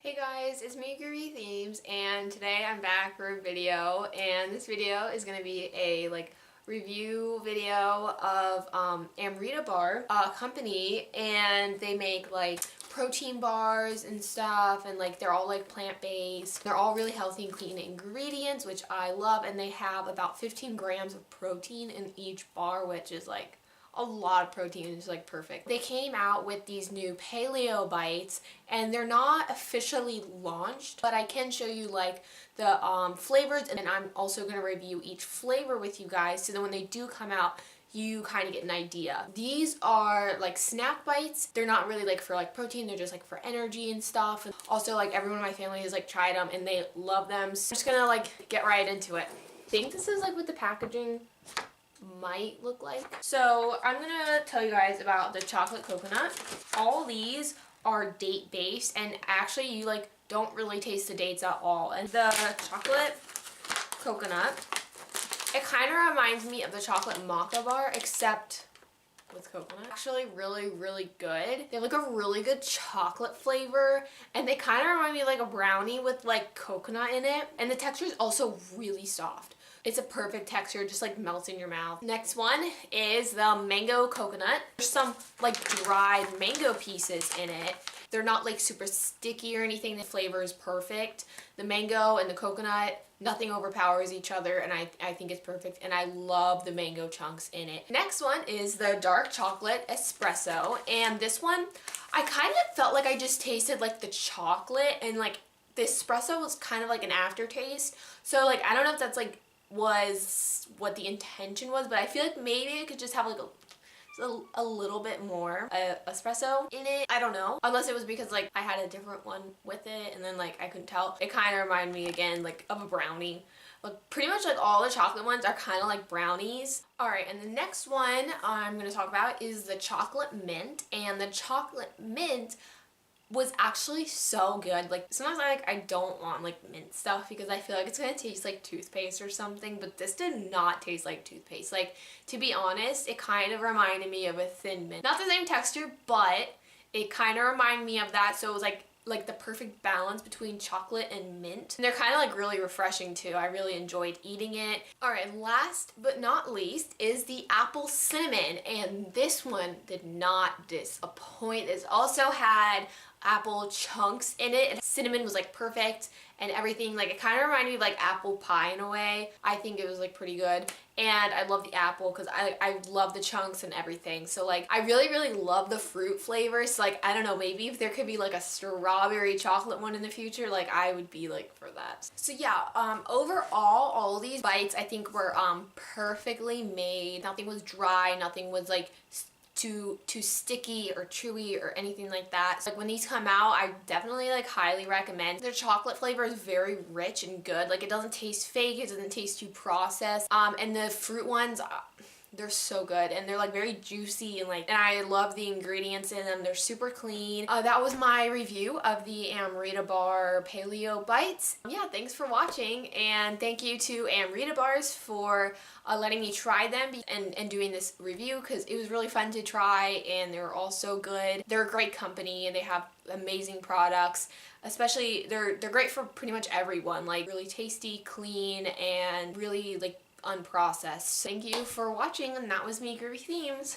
Hey guys, it's me, Groovy Themes, and today I'm back for a video, and this video is going to be a review video of Amrita Bar, a company, and they make protein bars and stuff, and they're all plant-based. They're all really healthy and clean ingredients, which I love, and they have about 15 grams of protein in each bar, which is a lot of protein. Is perfect. They came out with these new Paleo Bites, and they're not officially launched, but I can show you the flavors, and I'm also going to review each flavor with you guys so that when they do come out you kind of get an idea. These are snack bites. They're not really for protein, they're just for energy and stuff. And also everyone in my family has tried them and they love them. So I'm just gonna get right into it. I think this is what the packaging might look like. So I'm gonna tell you guys about the chocolate coconut. All these are date based, and actually you don't really taste the dates at all. And the chocolate coconut, it kind of reminds me of the chocolate maca bar except with coconut. Actually really good. They have a really good chocolate flavor, and they kind of remind me of a brownie with coconut in it, and the texture is also really soft. It's a perfect texture, just melts in your mouth. Next one is the mango coconut. There's some dried mango pieces in it. They're not super sticky or anything. The flavor is perfect. The mango and the coconut, nothing overpowers each other, and I think it's perfect, and I love the mango chunks in it. Next one is the dark chocolate espresso, and this one, I kind of felt like I just tasted the chocolate, and the espresso was kind of an aftertaste. So I don't know if that's was what the intention was, but I feel maybe it could just have a little bit more espresso in it. I don't know, unless it was because I had a different one with it and then I couldn't tell. It kind of reminded me again of a brownie. Pretty much all the chocolate ones are kind of like brownies. Alright, and the next one I'm going to talk about is the chocolate mint, and the chocolate mint was actually so good. Sometimes I don't want mint stuff because I feel it's gonna taste like toothpaste or something, but this did not taste like toothpaste. To be honest, it kind of reminded me of a Thin Mint. Not the same texture, but it kind of reminded me of that, so it was like the perfect balance between chocolate and mint. And they're kind of really refreshing too. I really enjoyed eating it. Alright, and last but not least is the apple cinnamon, and this one did not disappoint. This also had apple chunks in it, and cinnamon was perfect and everything. It kind of reminded me of apple pie in a way. I think it was pretty good, and I love the apple because I love the chunks and everything. So I really love the fruit flavors. So I don't know, maybe if there could be a strawberry chocolate one in the future, I would be for that. So yeah, overall all these bites I think were perfectly made. Nothing was dry, nothing was too sticky or chewy or anything like that. So when these come out, I definitely highly recommend. Their chocolate flavor is very rich and good. It doesn't taste fake, it doesn't taste too processed. And the fruit ones, they're so good, and they're very juicy, and I love the ingredients in them. They're super clean. That was my review of the Amrita Bar Paleo Bites. Yeah, thanks for watching, and thank you to Amrita Bars for letting me try them and doing this review, because it was really fun to try, and they're all so good. They're a great company, and they have amazing products. Especially, they're great for pretty much everyone. Really tasty, clean, and really unprocessed. Thank you for watching, and that was me, Groovy Themes.